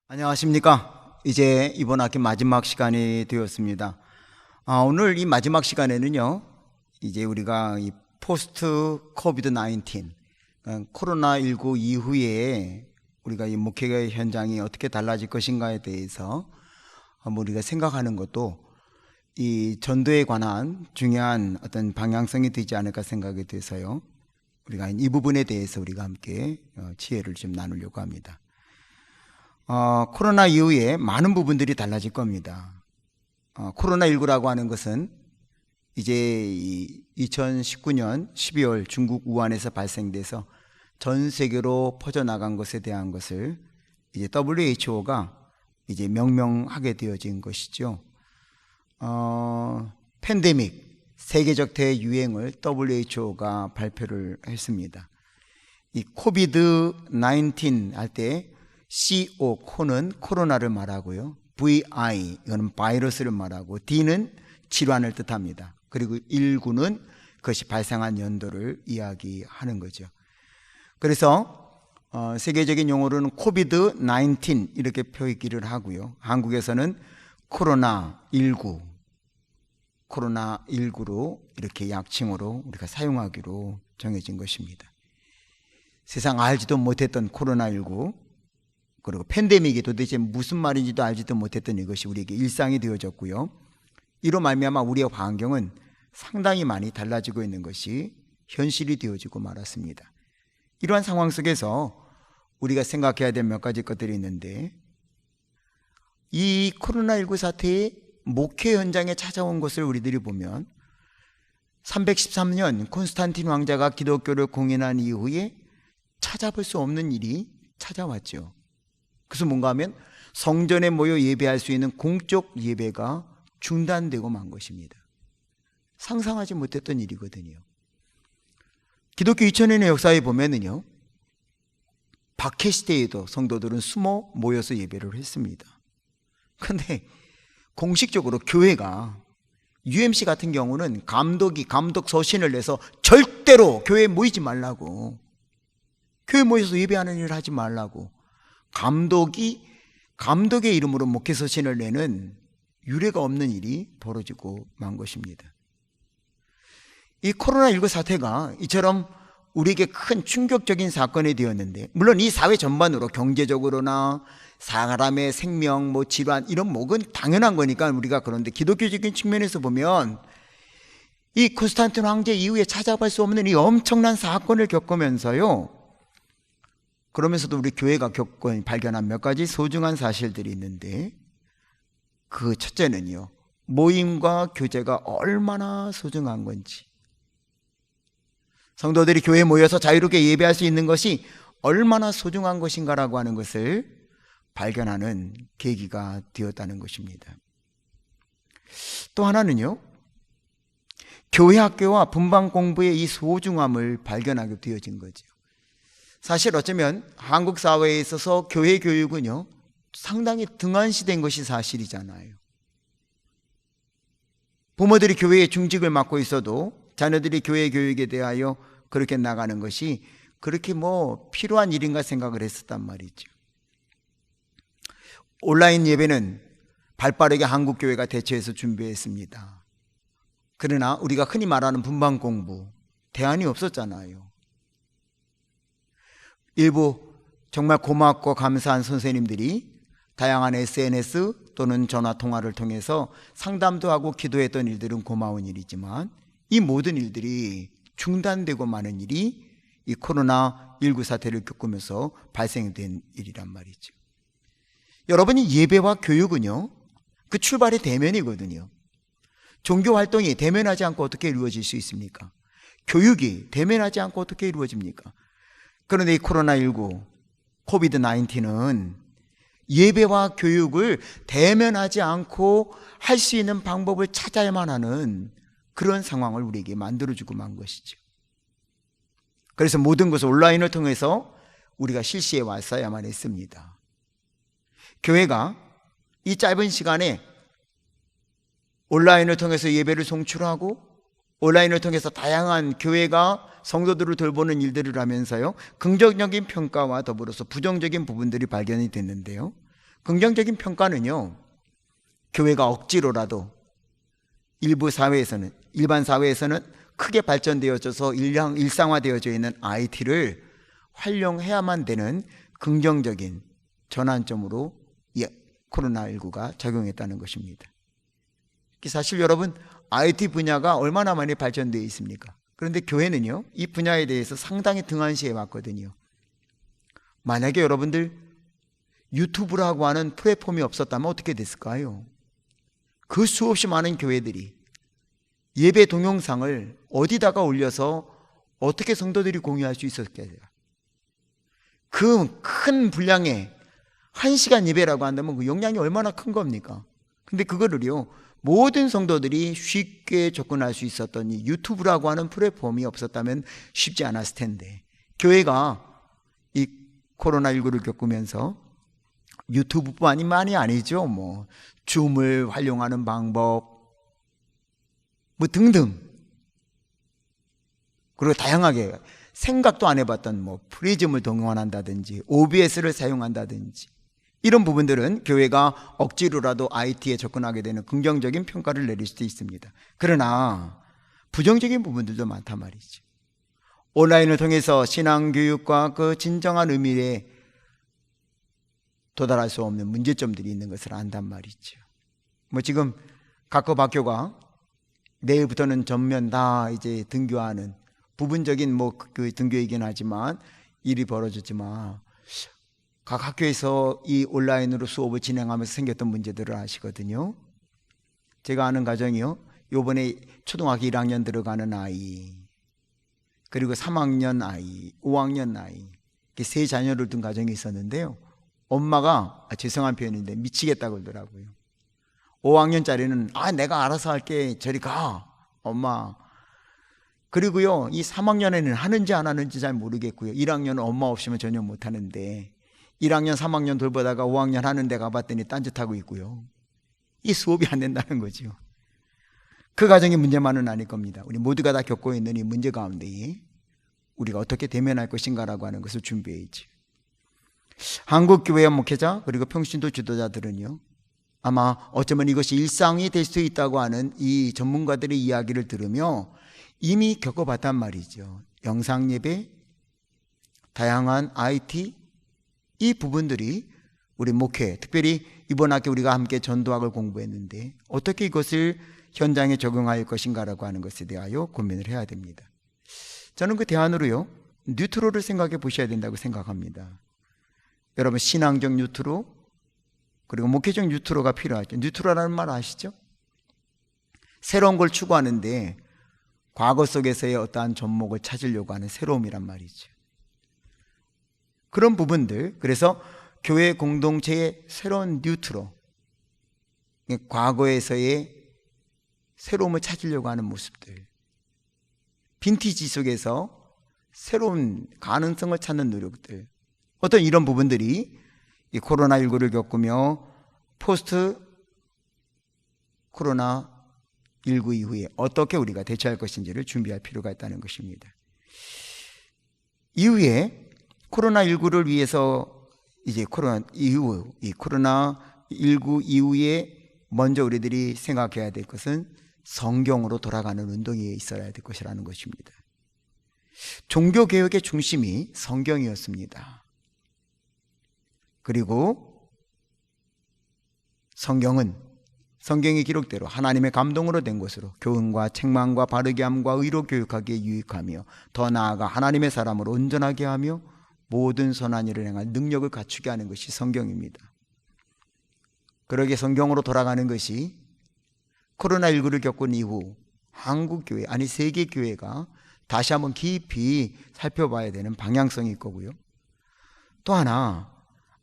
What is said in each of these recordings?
안녕하십니까. 이제 이번 학기 마지막 시간이 되었습니다. 오늘 이 마지막 시간에는요, 이제 우리가 이 포스트 코비드 19, 코로나19 이후에 우리가 이 목회 현장이 어떻게 달라질 것인가에 대해서 한번 우리가 생각하는 것도 이 전도에 관한 중요한 어떤 방향성이 되지 않을까 생각이 돼서요, 우리가 이 부분에 대해서 우리가 함께 지혜를 좀 나누려고 합니다. 코로나 이후에 많은 부분들이 달라질 겁니다. 코로나19라고 하는 것은 이제 2019년 12월 중국 우한에서 발생돼서 전 세계로 퍼져나간 것에 대한 것을 이제 WHO가 이제 명명하게 되어진 것이죠. 팬데믹, 세계적 대유행을 WHO가 발표를 했습니다. 이 코비드 19 할 때 CO, 코는 코로나를 말하고요. VI, 이거는 바이러스를 말하고, D는 질환을 뜻합니다. 그리고 19는 그것이 발생한 연도를 이야기하는 거죠. 그래서 세계적인 용어로는 코비드 19 이렇게 표기를 하고요. 한국에서는 코로나19, 코로나19로 이렇게 약칭으로 우리가 사용하기로 정해진 것입니다. 세상 알지도 못했던 코로나19, 그리고 팬데믹이 도대체 무슨 말인지도 알지도 못했던 이것이 우리에게 일상이 되어졌고요. 이로 말미암아 우리의 환경은 상당히 많이 달라지고 있는 것이 현실이 되어지고 말았습니다. 이러한 상황 속에서 우리가 생각해야 될 몇 가지 것들이 있는데, 이 코로나19 사태의 목회 현장에 찾아온 것을 우리들이 보면 313년 콘스탄틴 왕자가 기독교를 공인한 이후에 찾아볼 수 없는 일이 찾아왔죠. 그래서 뭔가 하면 성전에 모여 예배할 수 있는 공적 예배가 중단되고 만 것입니다. 상상하지 못했던 일이거든요. 기독교 2000년의 역사에 보면은요, 박해 시대에도 성도들은 숨어 모여서 예배를 했습니다. 그런데 공식적으로 교회가, UMC 같은 경우는 감독 서신을 내서 절대로 교회에 모이지 말라고, 교회 모여서 예배하는 일을 하지 말라고, 감독의 이름으로 목회 서신을 내는 유례가 없는 일이 벌어지고 만 것입니다. 이 코로나19 사태가 이처럼 우리에게 큰 충격적인 사건이 되었는데, 물론 이 사회 전반으로 경제적으로나 사람의 생명, 질환 이런 목은 당연한 거니까 우리가, 그런데 기독교적인 측면에서 보면 이 콘스탄틴 황제 이후에 찾아볼 수 없는 이 엄청난 사건을 겪으면서요, 그러면서도 우리 교회가 발견한 몇 가지 소중한 사실들이 있는데, 그 첫째는요, 모임과 교제가 얼마나 소중한 건지, 성도들이 교회에 모여서 자유롭게 예배할 수 있는 것이 얼마나 소중한 것인가라고 하는 것을 발견하는 계기가 되었다는 것입니다. 또 하나는요, 교회 학교와 분방 공부의 이 소중함을 발견하게 되어진 거죠. 사실 어쩌면 한국 사회에 있어서 교회 교육은요, 상당히 등한시된 것이 사실이잖아요. 부모들이 교회의 중직을 맡고 있어도 자녀들이 교회 교육에 대하여 그렇게 나가는 것이 그렇게 필요한 일인가 생각을 했었단 말이죠. 온라인 예배는 발빠르게 한국 교회가 대처해서 준비했습니다. 그러나 우리가 흔히 말하는 분방 공부, 대안이 없었잖아요. 일부 정말 고맙고 감사한 선생님들이 다양한 SNS 또는 전화 통화를 통해서 상담도 하고 기도했던 일들은 고마운 일이지만, 이 모든 일들이 중단되고 마는 일이 이 코로나19 사태를 겪으면서 발생된 일이란 말이죠. 여러분이 예배와 교육은요, 그 출발이 대면이거든요. 종교 활동이 대면하지 않고 어떻게 이루어질 수 있습니까? 교육이 대면하지 않고 어떻게 이루어집니까? 그런데 이 코로나19, 코비드 19은 예배와 교육을 대면하지 않고 할 수 있는 방법을 찾아야만 하는 그런 상황을 우리에게 만들어주고 만 것이죠. 그래서 모든 것을 온라인을 통해서 우리가 실시해 왔어야만 했습니다. 교회가 이 짧은 시간에 온라인을 통해서 예배를 송출하고, 온라인을 통해서 다양한 교회가 성도들을 돌보는 일들을 하면서요, 긍정적인 평가와 더불어서 부정적인 부분들이 발견이 됐는데요, 긍정적인 평가는요, 교회가 억지로라도 일반 사회에서는 크게 발전되어져서 일상화되어져 있는 IT를 활용해야만 되는 긍정적인 전환점으로 이 코로나19가 작용했다는 것입니다. 사실 여러분, IT 분야가 얼마나 많이 발전되어 있습니까? 그런데 교회는요, 이 분야에 대해서 상당히 등한시해 왔거든요. 만약에 여러분들 유튜브라고 하는 플랫폼이 없었다면 어떻게 됐을까요? 그 수없이 많은 교회들이 예배 동영상을 어디다가 올려서 어떻게 성도들이 공유할 수 있었겠어요? 그 큰 분량의 1시간 예배라고 한다면 그 용량이 얼마나 큰 겁니까? 근데 그거를요, 모든 성도들이 쉽게 접근할 수 있었던 이 유튜브라고 하는 플랫폼이 없었다면 쉽지 않았을 텐데, 교회가 이 코로나19를 겪으면서 유튜브뿐만이 아니죠. 뭐 줌을 활용하는 방법 뭐 등등, 그리고 다양하게 생각도 안 해봤던 뭐 프리즘을 동원한다든지 OBS를 사용한다든지 이런 부분들은 교회가 억지로라도 IT에 접근하게 되는 긍정적인 평가를 내릴 수도 있습니다. 그러나 부정적인 부분들도 많단 말이죠. 온라인을 통해서 신앙교육과 그 진정한 의미에 도달할 수 없는 문제점들이 있는 것을 안단 말이죠. 뭐 지금 각급 학교가 내일부터는 전면 다 이제 등교하는 부분적인 뭐 그 등교이긴 하지만 일이 벌어졌지만 각 학교에서 이 온라인으로 수업을 진행하면서 생겼던 문제들을 아시거든요. 제가 아는 가정이요, 요번에 초등학교 1학년 들어가는 아이, 그리고 3학년 아이, 5학년 아이, 이렇게 세 자녀를 둔 가정이 있었는데요, 엄마가 죄송한 표현인데 미치겠다고 그러더라고요. 5학년짜리는 내가 알아서 할게, 저리 가 엄마. 그리고요, 이 3학년에는 하는지 안 하는지 잘 모르겠고요, 1학년은 엄마 없이면 전혀 못하는데 1학년 3학년 돌보다가 5학년 하는데 가봤더니 딴짓하고 있고요. 이 수업이 안 된다는 거죠. 그 가정이 문제만은 아닐 겁니다. 우리 모두가 다 겪고 있는 이 문제 가운데 우리가 어떻게 대면할 것인가라고 하는 것을 준비해야지. 한국교회 목회자 그리고 평신도 지도자들은요, 아마 어쩌면 이것이 일상이 될 수 있다고 하는 이 전문가들의 이야기를 들으며 이미 겪어봤단 말이죠. 영상예배, 다양한 IT, 이 부분들이 우리 목회, 특별히 이번 학기 우리가 함께 전도학을 공부했는데 어떻게 이것을 현장에 적용할 것인가라고 하는 것에 대하여 고민을 해야 됩니다. 저는 그 대안으로요, 뉴트로를 생각해 보셔야 된다고 생각합니다. 여러분, 신앙적 뉴트로 그리고 목회적 뉴트로가 필요하죠. 뉴트로라는 말 아시죠? 새로운 걸 추구하는데 과거 속에서의 어떠한 접목을 찾으려고 하는 새로움이란 말이죠. 그런 부분들, 그래서 교회 공동체의 새로운 뉴트로, 과거에서의 새로움을 찾으려고 하는 모습들, 빈티지 속에서 새로운 가능성을 찾는 노력들, 어떤 이런 부분들이 이 코로나19를 겪으며 포스트 코로나19 이후에 어떻게 우리가 대처할 것인지를 준비할 필요가 있다는 것입니다. 이후에 코로나19를 위해서 이제 코로나19 이후에 먼저 우리들이 생각해야 될 것은 성경으로 돌아가는 운동이 있어야 될 것이라는 것입니다. 종교개혁의 중심이 성경이었습니다. 그리고 성경의 기록대로 하나님의 감동으로 된 것으로 교훈과 책망과 바르게 함과 의로 교육하기에 유익하며 더 나아가 하나님의 사람으로 온전하게 하며 모든 선한 일을 행할 능력을 갖추게 하는 것이 성경입니다. 그러게 성경으로 돌아가는 것이 코로나19를 겪은 이후 한국교회, 아니 세계교회가 다시 한번 깊이 살펴봐야 되는 방향성이 있고요. 또 하나,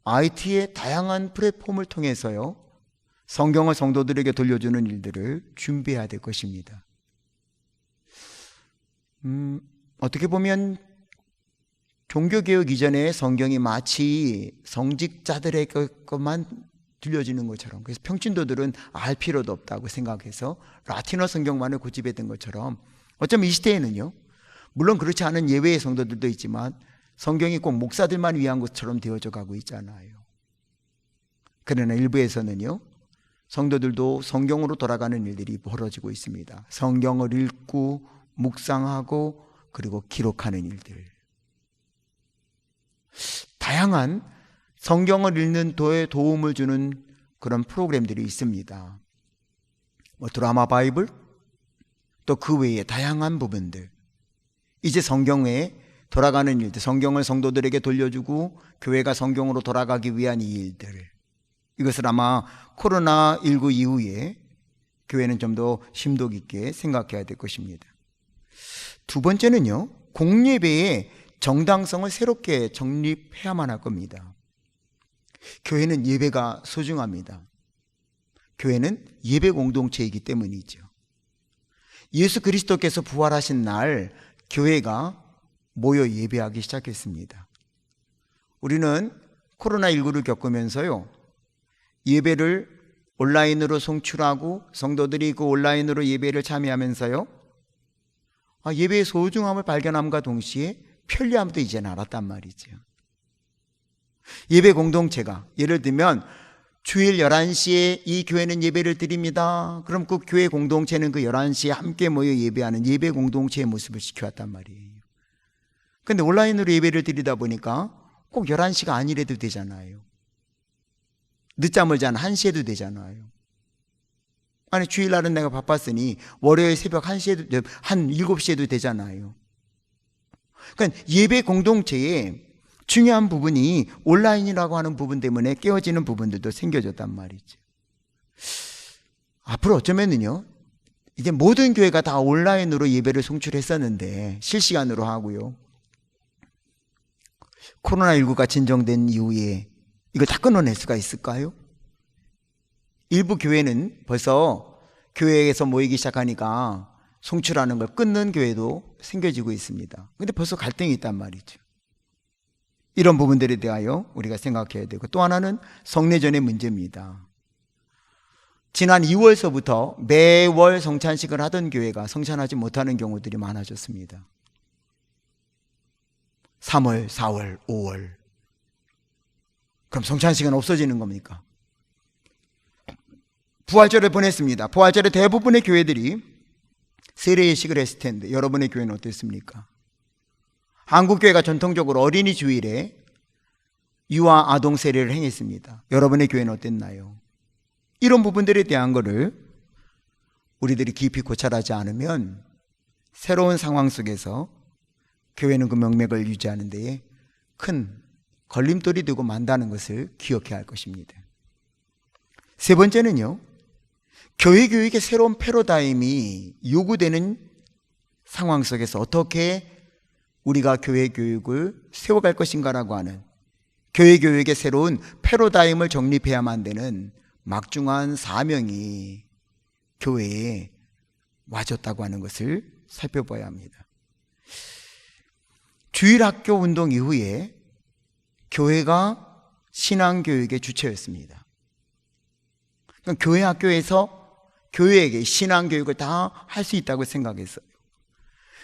IT의 다양한 플랫폼을 통해서요, 성경을 성도들에게 돌려주는 일들을 준비해야 될 것입니다. 어떻게 보면 종교개혁 이전에 성경이 마치 성직자들의 것만 들려지는 것처럼, 그래서 평신도들은 알 필요도 없다고 생각해서 라틴어 성경만을 고집했던 것처럼, 어쩌면 이 시대에는요, 물론 그렇지 않은 예외의 성도들도 있지만 성경이 꼭 목사들만 위한 것처럼 되어져 가고 있잖아요. 그러나 일부에서는요, 성도들도 성경으로 돌아가는 일들이 벌어지고 있습니다. 성경을 읽고 묵상하고 그리고 기록하는 일들. 다양한 성경을 읽는 도에 도움을 주는 그런 프로그램들이 있습니다. 드라마 바이블, 또 그 외에 다양한 부분들. 이제 성경에 돌아가는 일들, 성경을 성도들에게 돌려주고 교회가 성경으로 돌아가기 위한 이 일들. 이것을 아마 코로나19 이후에 교회는 좀 더 심도 깊게 생각해야 될 것입니다. 두 번째는요, 공예배의 정당성을 새롭게 정립해야만 할 겁니다. 교회는 예배가 소중합니다. 교회는 예배 공동체이기 때문이죠. 예수 그리스도께서 부활하신 날 교회가 모여 예배하기 시작했습니다. 우리는 코로나19를 겪으면서요, 예배를 온라인으로 송출하고 성도들이 그 온라인으로 예배를 참여하면서요, 예배의 소중함을 발견함과 동시에 편리함도 이제는 알았단 말이죠. 예배 공동체가, 예를 들면 주일 11시에 이 교회는 예배를 드립니다. 그럼 그 교회 공동체는 그 11시에 함께 모여 예배하는 예배 공동체의 모습을 지켜왔단 말이에요. 근데 온라인으로 예배를 드리다 보니까 꼭 11시가 아니래도 되잖아요. 늦잠을 잔 1시에도 되잖아요. 아니, 주일날은 내가 바빴으니 월요일 새벽 1시에도, 한 7시에도 되잖아요. 그러니까 예배 공동체에 중요한 부분이 온라인이라고 하는 부분 때문에 깨어지는 부분들도 생겨졌단 말이죠. 앞으로 어쩌면은요, 이제 모든 교회가 다 온라인으로 예배를 송출했었는데, 실시간으로 하고요, 코로나19가 진정된 이후에 이거 다 끊어낼 수가 있을까요? 일부 교회는 벌써 교회에서 모이기 시작하니까 송출하는 걸 끊는 교회도 생겨지고 있습니다. 근데 벌써 갈등이 있단 말이죠. 이런 부분들에 대하여 우리가 생각해야 되고, 또 하나는 성례전의 문제입니다. 지난 2월서부터 매월 성찬식을 하던 교회가 성찬하지 못하는 경우들이 많아졌습니다. 3월, 4월, 5월. 그럼 성찬식은 없어지는 겁니까? 부활절을 보냈습니다. 부활절에 대부분의 교회들이 세례예식을 했을 텐데 여러분의 교회는 어땠습니까? 한국교회가 전통적으로 어린이 주일에 유아 아동 세례를 행했습니다. 여러분의 교회는 어땠나요? 이런 부분들에 대한 거를 우리들이 깊이 고찰하지 않으면 새로운 상황 속에서 교회는 그 명맥을 유지하는 데에 큰 걸림돌이 되고 만다는 것을 기억해야 할 것입니다. 세 번째는요, 교회 교육의 새로운 패러다임이 요구되는 상황 속에서 어떻게 우리가 교회 교육을 세워갈 것인가라고 하는 교회 교육의 새로운 패러다임을 정립해야만 되는 막중한 사명이 교회에 와졌다고 하는 것을 살펴봐야 합니다. 주일학교 운동 이후에 교회가 신앙교육의 주체였습니다. 그러니까 교회 학교에서 교회에게 신앙교육을 다 할 수 있다고 생각했어요.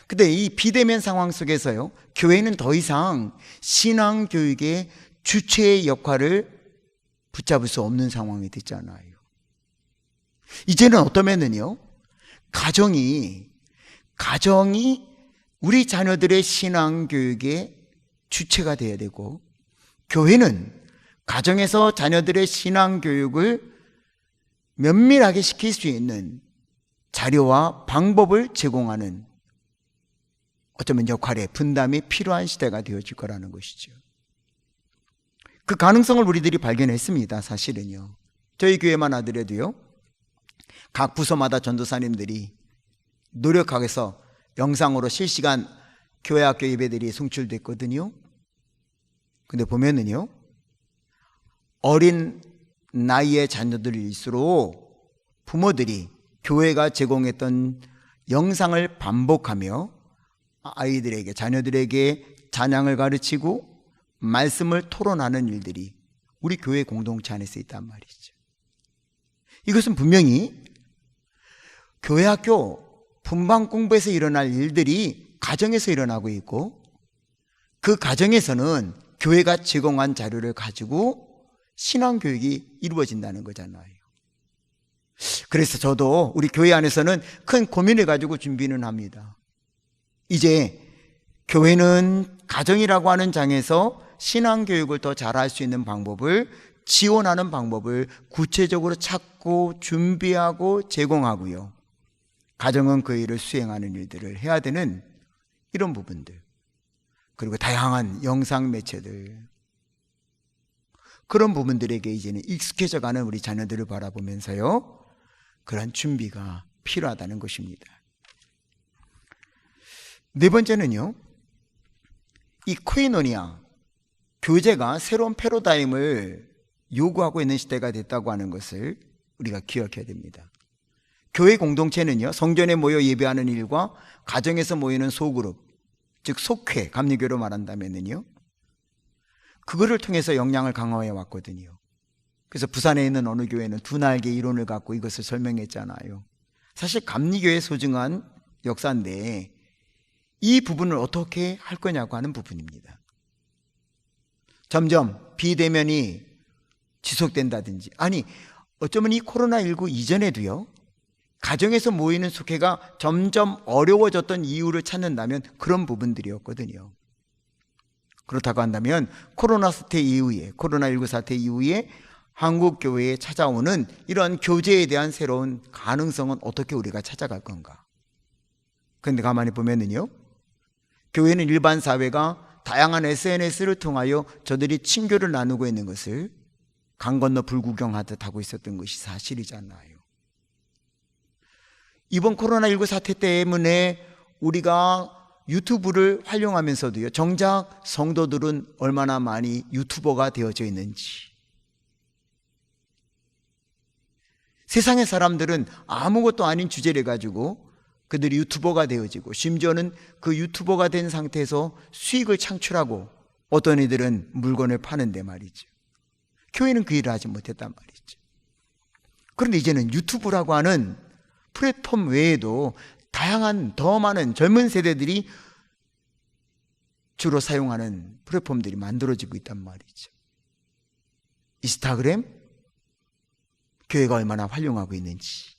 근데 이 비대면 상황 속에서요, 교회는 더 이상 신앙교육의 주체의 역할을 붙잡을 수 없는 상황이 됐잖아요. 이제는 어떠면은요, 가정이 우리 자녀들의 신앙교육의 주체가 되어야 되고, 교회는 가정에서 자녀들의 신앙교육을 면밀하게 시킬 수 있는 자료와 방법을 제공하는 어쩌면 역할의 분담이 필요한 시대가 되어질 거라는 것이죠. 그 가능성을 우리들이 발견했습니다. 사실은요, 저희 교회만 하더라도요, 각 부서마다 전도사님들이 노력하게서 영상으로 실시간 교회 학교 예배들이 송출됐거든요. 근데 보면은요, 어린 나이의 자녀들일수록 부모들이 교회가 제공했던 영상을 반복하며 아이들에게, 자녀들에게 찬양을 가르치고 말씀을 토론하는 일들이 우리 교회 공동체 안에서 있단 말이죠. 이것은 분명히 교회 학교 분방 공부에서 일어날 일들이 가정에서 일어나고 있고, 그 가정에서는 교회가 제공한 자료를 가지고 신앙교육이 이루어진다는 거잖아요. 그래서 저도 우리 교회 안에서는 큰 고민을 가지고 준비는 합니다. 이제 교회는 가정이라고 하는 장에서 신앙교육을 더 잘할 수 있는 방법을, 지원하는 방법을 구체적으로 찾고 준비하고 제공하고요. 가정은 그 일을 수행하는 일들을 해야 되는 이런 부분들, 그리고 다양한 영상 매체들, 그런 부분들에게 이제는 익숙해져가는 우리 자녀들을 바라보면서요, 그런 준비가 필요하다는 것입니다. 네 번째는요, 이 코이노니아, 교제가 새로운 패러다임을 요구하고 있는 시대가 됐다고 하는 것을 우리가 기억해야 됩니다. 교회 공동체는요, 성전에 모여 예배하는 일과 가정에서 모이는 소그룹, 즉 속회, 감리교로 말한다면요, 그거를 통해서 역량을 강화해 왔거든요. 그래서 부산에 있는 어느 교회는 두 날개 이론을 갖고 이것을 설명했잖아요. 사실 감리교의 소중한 역사인데 이 부분을 어떻게 할 거냐고 하는 부분입니다. 점점 비대면이 지속된다든지, 아니 어쩌면 이 코로나19 이전에도요, 가정에서 모이는 속회가 점점 어려워졌던 이유를 찾는다면 그런 부분들이었거든요. 그렇다고 한다면 코로나 사태 이후에, 코로나19 사태 이후에 한국 교회에 찾아오는 이런 교제에 대한 새로운 가능성은 어떻게 우리가 찾아갈 건가? 그런데 가만히 보면은요, 교회는 일반 사회가 다양한 SNS를 통하여 저들이 친교를 나누고 있는 것을 강 건너 불구경하듯 하고 있었던 것이 사실이잖아요. 이번 코로나19 사태 때문에 우리가 유튜브를 활용하면서도요, 정작 성도들은 얼마나 많이 유튜버가 되어져 있는지, 세상의 사람들은 아무것도 아닌 주제를 가지고 그들이 유튜버가 되어지고, 심지어는 그 유튜버가 된 상태에서 수익을 창출하고, 어떤 이들은 물건을 파는데 말이죠. 교회는 그 일을 하지 못했단 말이죠. 그런데 이제는 유튜브라고 하는 플랫폼 외에도 다양한 더 많은 젊은 세대들이 주로 사용하는 플랫폼들이 만들어지고 있단 말이죠. 인스타그램, 교회가 얼마나 활용하고 있는지,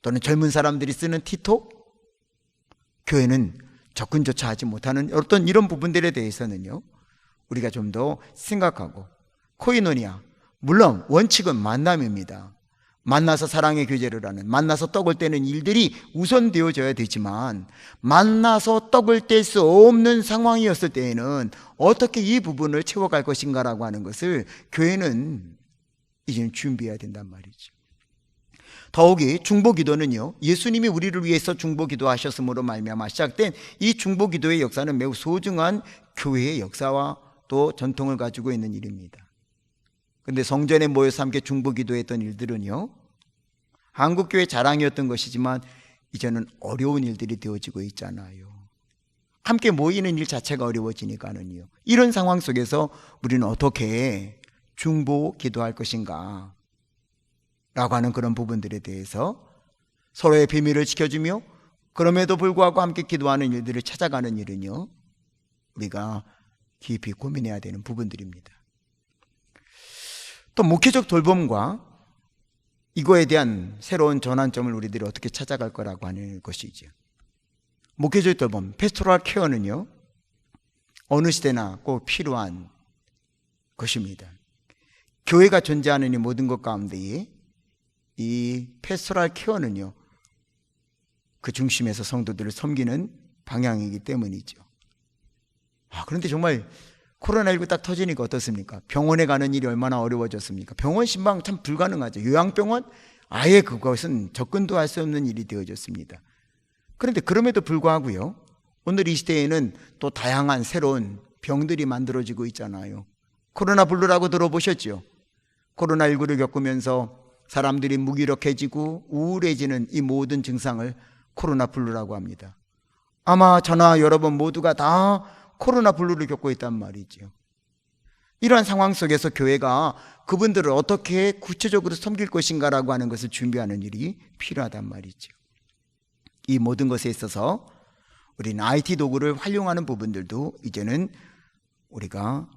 또는 젊은 사람들이 쓰는 틱톡, 교회는 접근조차 하지 못하는 어떤 이런 부분들에 대해서는요, 우리가 좀 더 생각하고, 코이노니아, 물론 원칙은 만남입니다. 만나서 사랑의 교제를 하는, 만나서 떡을 떼는 일들이 우선되어져야 되지만, 만나서 떡을 뗄 수 없는 상황이었을 때에는 어떻게 이 부분을 채워갈 것인가라고 하는 것을 교회는 이제는 준비해야 된단 말이죠. 더욱이 중보기도는요, 예수님이 우리를 위해서 중보기도 하셨으므로 말미암아 시작된 이 중보기도의 역사는 매우 소중한 교회의 역사와 또 전통을 가지고 있는 일입니다. 그런데 성전에 모여서 함께 중보기도했던 일들은요, 한국교회 자랑이었던 것이지만 이제는 어려운 일들이 되어지고 있잖아요. 함께 모이는 일 자체가 어려워지니까는요, 이런 상황 속에서 우리는 어떻게 중보 기도할 것인가 라고 하는 그런 부분들에 대해서 서로의 비밀을 지켜주며, 그럼에도 불구하고 함께 기도하는 일들을 찾아가는 일은요, 우리가 깊이 고민해야 되는 부분들입니다. 또 목회적 돌봄과 이거에 대한 새로운 전환점을 우리들이 어떻게 찾아갈 거라고 하는 것이죠. 목회적 돌봄, 패스토럴 케어는요, 어느 시대나 꼭 필요한 것입니다. 교회가 존재하는 이 모든 것 가운데에 이 패스토럴 케어는요, 그 중심에서 성도들을 섬기는 방향이기 때문이죠. 그런데 정말 코로나19 딱 터지니까 어떻습니까? 병원에 가는 일이 얼마나 어려워졌습니까? 병원 신방 참 불가능하죠. 요양병원 아예 그것은 접근도 할 수 없는 일이 되어졌습니다. 그런데 그럼에도 불구하고요, 오늘 이 시대에는 또 다양한 새로운 병들이 만들어지고 있잖아요. 코로나 블루라고 들어보셨죠? 코로나19를 겪으면서 사람들이 무기력해지고 우울해지는 이 모든 증상을 코로나 블루라고 합니다. 아마 저나 여러분 모두가 다 코로나 블루를 겪고 있단 말이죠. 이러한 상황 속에서 교회가 그분들을 어떻게 구체적으로 섬길 것인가라고 하는 것을 준비하는 일이 필요하단 말이죠. 이 모든 것에 있어서 우리는 IT 도구를 활용하는 부분들도 이제는 우리가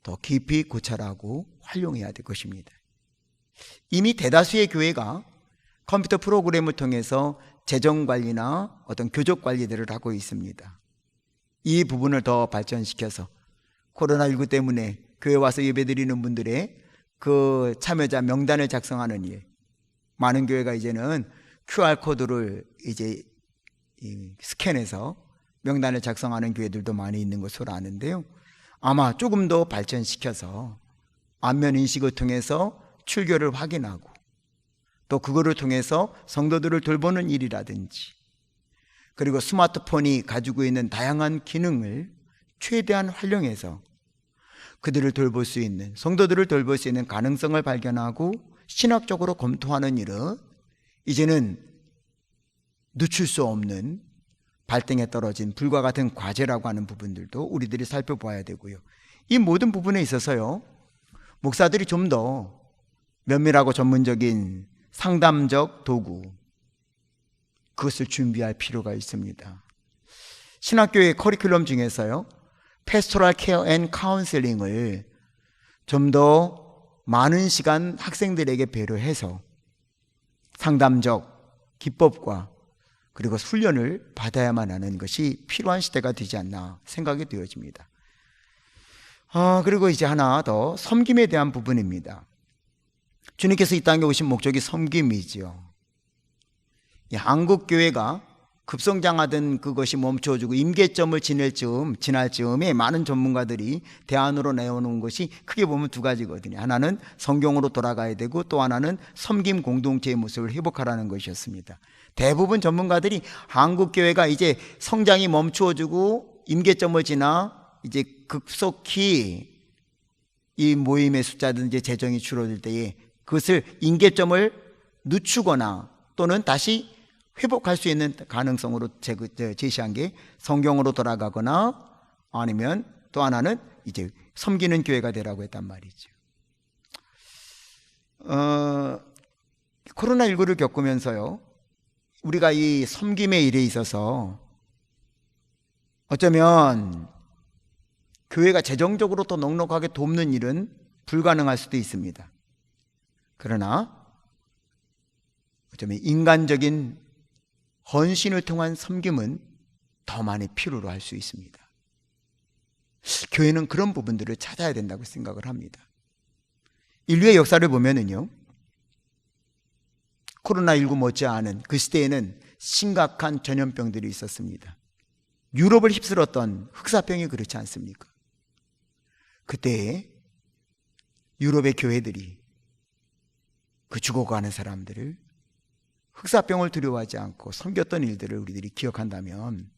더 깊이 고찰하고 활용해야 될 것입니다. 이미 대다수의 교회가 컴퓨터 프로그램을 통해서 재정관리나 어떤 교적관리들을 하고 있습니다. 이 부분을 더 발전시켜서 코로나19 때문에 교회 와서 예배드리는 분들의 그 참여자 명단을 작성하는 일, 많은 교회가 이제는 QR코드를 이제 스캔해서 명단을 작성하는 교회들도 많이 있는 것으로 아는데요. 아마 조금 더 발전시켜서 안면 인식을 통해서 출교를 확인하고 또 그거를 통해서 성도들을 돌보는 일이라든지, 그리고 스마트폰이 가지고 있는 다양한 기능을 최대한 활용해서 그들을 돌볼 수 있는, 성도들을 돌볼 수 있는 가능성을 발견하고 신학적으로 검토하는 일은 이제는 늦출 수 없는 발등에 떨어진 불과 같은 과제라고 하는 부분들도 우리들이 살펴봐야 되고요. 이 모든 부분에 있어서요, 목사들이 좀 더 면밀하고 전문적인 상담적 도구, 그것을 준비할 필요가 있습니다. 신학교의 커리큘럼 중에서요, 패스토럴 케어 앤 카운셀링을 좀 더 많은 시간 학생들에게 배려해서 상담적 기법과 그리고 훈련을 받아야만 하는 것이 필요한 시대가 되지 않나 생각이 되어집니다. 그리고 이제 하나 더, 섬김에 대한 부분입니다. 주님께서 이 땅에 오신 목적이 섬김이지요. 한국교회가 급성장하던 그것이 멈춰지고 임계점을 지날 즈음에 많은 전문가들이 대안으로 내어놓은 것이 크게 보면 두 가지거든요. 하나는 성경으로 돌아가야 되고, 또 하나는 섬김 공동체의 모습을 회복하라는 것이었습니다. 대부분 전문가들이 한국교회가 이제 성장이 멈추어지고 임계점을 지나 이제 급속히 이 모임의 숫자든 이제 재정이 줄어들 때에 그것을 임계점을 늦추거나 또는 다시 회복할 수 있는 가능성으로 제시한 게 성경으로 돌아가거나, 아니면 또 하나는 이제 섬기는 교회가 되라고 했단 말이죠. 코로나19를 겪으면서요, 우리가 이 섬김의 일에 있어서 어쩌면 교회가 재정적으로 더 넉넉하게 돕는 일은 불가능할 수도 있습니다. 그러나 어쩌면 인간적인 헌신을 통한 섬김은 더 많이 필요로 할 수 있습니다. 교회는 그런 부분들을 찾아야 된다고 생각을 합니다. 인류의 역사를 보면은요, 코로나19 못지않은 그 시대에는 심각한 전염병들이 있었습니다. 유럽을 휩쓸었던 흑사병이 그렇지 않습니까? 그때 유럽의 교회들이 그 죽어가는 사람들을 흑사병을 두려워하지 않고 섬겼던 일들을 우리들이 기억한다면,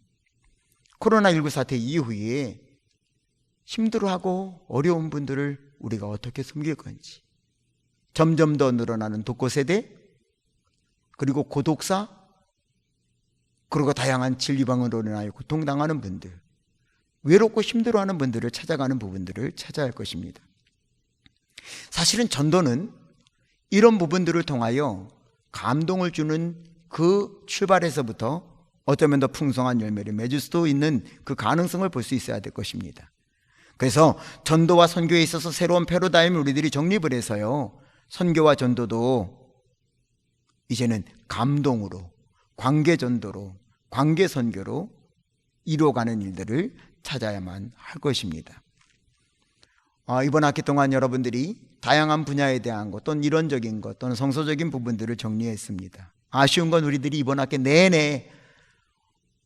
코로나19 사태 이후에 힘들어하고 어려운 분들을 우리가 어떻게 섬길 건지, 점점 더 늘어나는 독거 세대, 그리고 고독사, 그리고 다양한 진리방으로 인하여 고통당하는 분들, 외롭고 힘들어하는 분들을 찾아가는 부분들을 찾아야 할 것입니다. 사실은 전도는 이런 부분들을 통하여 감동을 주는 그 출발에서부터 어쩌면 더 풍성한 열매를 맺을 수도 있는 그 가능성을 볼 수 있어야 될 것입니다. 그래서 전도와 선교에 있어서 새로운 패러다임을 우리들이 정립을 해서요, 선교와 전도도 이제는 감동으로, 관계 전도로, 관계 선교로 이루어가는 일들을 찾아야만 할 것입니다. 이번 학기 동안 여러분들이 다양한 분야에 대한 것, 또는 이론적인 것, 또는 성서적인 부분들을 정리했습니다. 아쉬운 건 우리들이 이번 학기 내내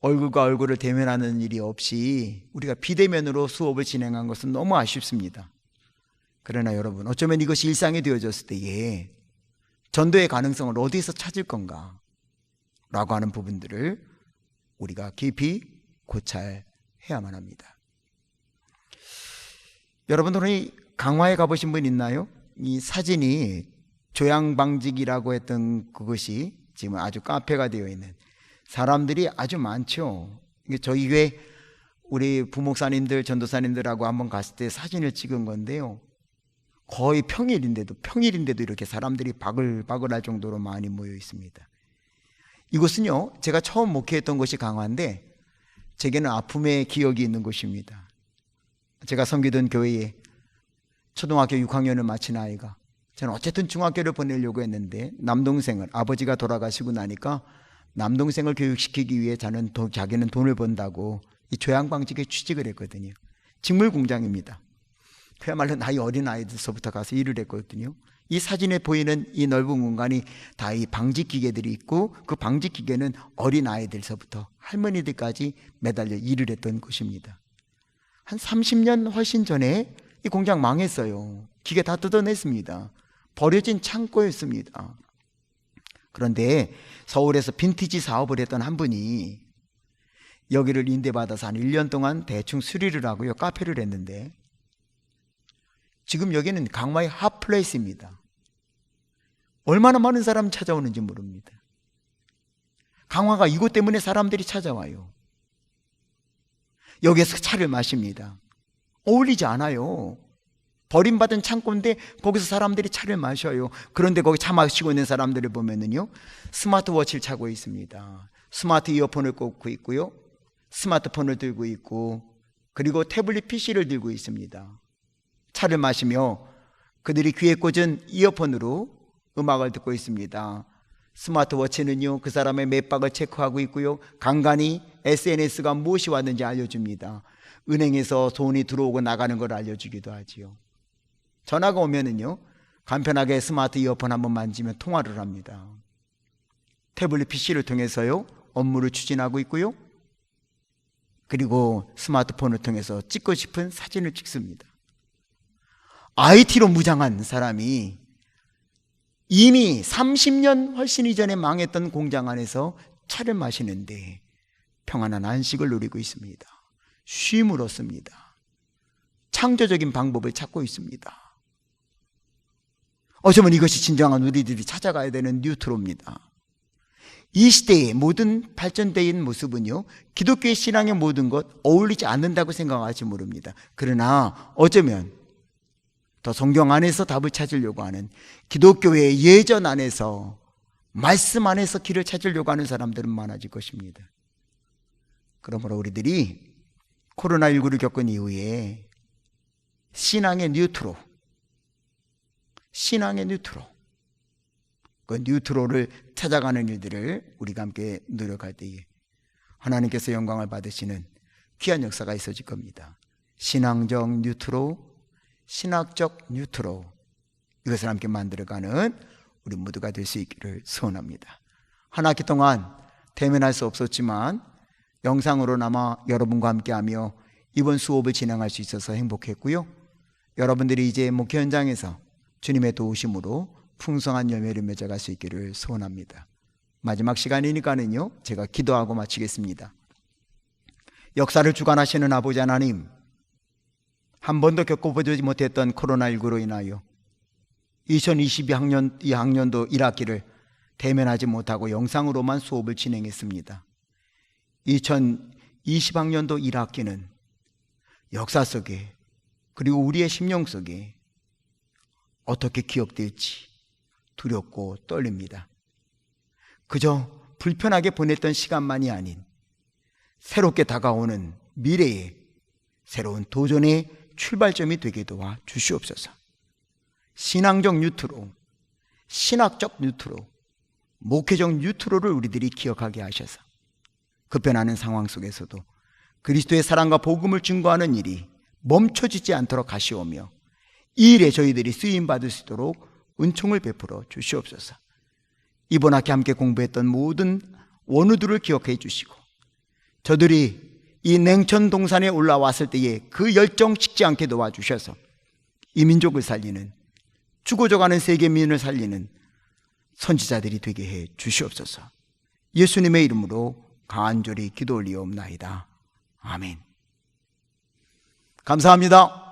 얼굴과 얼굴을 대면하는 일이 없이 우리가 비대면으로 수업을 진행한 것은 너무 아쉽습니다. 그러나 여러분, 어쩌면 이것이 일상이 되어졌을 때에 전도의 가능성을 어디서 찾을 건가 라고 하는 부분들을 우리가 깊이 고찰해야만 합니다. 여러분들은 강화에 가보신 분 있나요? 이 사진이 조양방직이라고 했던 그것이 지금 아주 카페가 되어 있는, 사람들이 아주 많죠. 저희 교회 우리 부목사님들, 전도사님들하고 한번 갔을 때 사진을 찍은 건데요, 거의 평일인데도 이렇게 사람들이 바글바글할 정도로 많이 모여 있습니다. 이곳은요, 제가 처음 목회했던 곳이 강화인데 제게는 아픔의 기억이 있는 곳입니다. 제가 섬기던 교회에 초등학교 6학년을 마친 아이가, 저는 어쨌든 중학교를 보내려고 했는데 남동생을, 아버지가 돌아가시고 나니까 남동생을 교육시키기 위해 자기는 돈을 번다고 이 조양방직에 취직을 했거든요. 직물 공장입니다. 그야말로 나이 어린 아이들서부터 가서 일을 했거든요. 이 사진에 보이는 이 넓은 공간이 다 이 방직 기계들이 있고, 그 방직 기계는 어린 아이들서부터 할머니들까지 매달려 일을 했던 곳입니다. 한 30년 훨씬 전에 이 공장 망했어요. 기계 다 뜯어냈습니다. 버려진 창고였습니다. 그런데 서울에서 빈티지 사업을 했던 한 분이 여기를 임대받아서 한 1년 동안 대충 수리를 하고요, 카페를 했는데, 지금 여기는 강화의 핫플레이스입니다. 얼마나 많은 사람이 찾아오는지 모릅니다. 강화가 이곳 때문에 사람들이 찾아와요. 여기에서 차를 마십니다. 어울리지 않아요. 버림받은 창고인데 거기서 사람들이 차를 마셔요. 그런데 거기 차 마시고 있는 사람들을 보면은요, 스마트워치를 차고 있습니다. 스마트 이어폰을 꽂고 있고요, 스마트폰을 들고 있고, 그리고 태블릿 PC를 들고 있습니다. 차를 마시며 그들이 귀에 꽂은 이어폰으로 음악을 듣고 있습니다. 스마트워치는요, 그 사람의 맥박을 체크하고 있고요, 간간히 SNS가 무엇이 왔는지 알려줍니다. 은행에서 돈이 들어오고 나가는 걸 알려주기도 하지요. 전화가 오면은요, 간편하게 스마트 이어폰 한번 만지면 통화를 합니다. 태블릿 PC를 통해서요, 업무를 추진하고 있고요, 그리고 스마트폰을 통해서 찍고 싶은 사진을 찍습니다. IT로 무장한 사람이 이미 30년 훨씬 이전에 망했던 공장 안에서 차를 마시는데 평안한 안식을 누리고 있습니다. 쉼을 얻습니다. 창조적인 방법을 찾고 있습니다. 어쩌면 이것이 진정한 우리들이 찾아가야 되는 뉴트로입니다. 이 시대의 모든 발전된 모습은요, 기독교의 신앙의 모든 것 어울리지 않는다고 생각할지 모릅니다. 그러나 어쩌면 더 성경 안에서 답을 찾으려고 하는, 기독교의 예전 안에서, 말씀 안에서 길을 찾으려고 하는 사람들은 많아질 것입니다. 그러므로 우리들이 코로나19를 겪은 이후에 신앙의 뉴트로, 그 뉴트로를 찾아가는 일들을 우리가 함께 노력할 때에 하나님께서 영광을 받으시는 귀한 역사가 있어질 겁니다. 신앙적 뉴트로, 신학적 뉴트로, 이것을 함께 만들어가는 우리 모두가 될 수 있기를 소원합니다. 한 학기 동안 대면할 수 없었지만 영상으로나마 여러분과 함께하며 이번 수업을 진행할 수 있어서 행복했고요, 여러분들이 이제 목회 현장에서 주님의 도우심으로 풍성한 열매를 맺어갈 수 있기를 소원합니다. 마지막 시간이니까는요, 제가 기도하고 마치겠습니다. 역사를 주관하시는 아버지 하나님, 한 번도 겪어보지 못했던 코로나19로 인하여 2022학년도 1학기를 대면하지 못하고 영상으로만 수업을 진행했습니다. 2020학년도 1학기는 역사 속에, 그리고 우리의 심령 속에 어떻게 기억될지 두렵고 떨립니다. 그저 불편하게 보냈던 시간만이 아닌 새롭게 다가오는 미래의 새로운 도전의 출발점이 되게 도와 주시옵소서. 신앙적 뉴트로, 신학적 뉴트로, 목회적 뉴트로를 우리들이 기억하게 하셔서 급변하는 상황 속에서도 그리스도의 사랑과 복음을 증거하는 일이 멈춰지지 않도록 하시오며, 이 일에 저희들이 쓰임받을 수 있도록 은총을 베풀어 주시옵소서. 이번 학기 함께 공부했던 모든 원우들을 기억해 주시고, 저들이 이 냉천 동산에 올라왔을 때에 그 열정 식지 않게 도와주셔서 이 민족을 살리는, 죽어져가는 세계민을 살리는 선지자들이 되게 해 주시옵소서. 예수님의 이름으로 간절히 기도 올리옵나이다. 아멘. 감사합니다.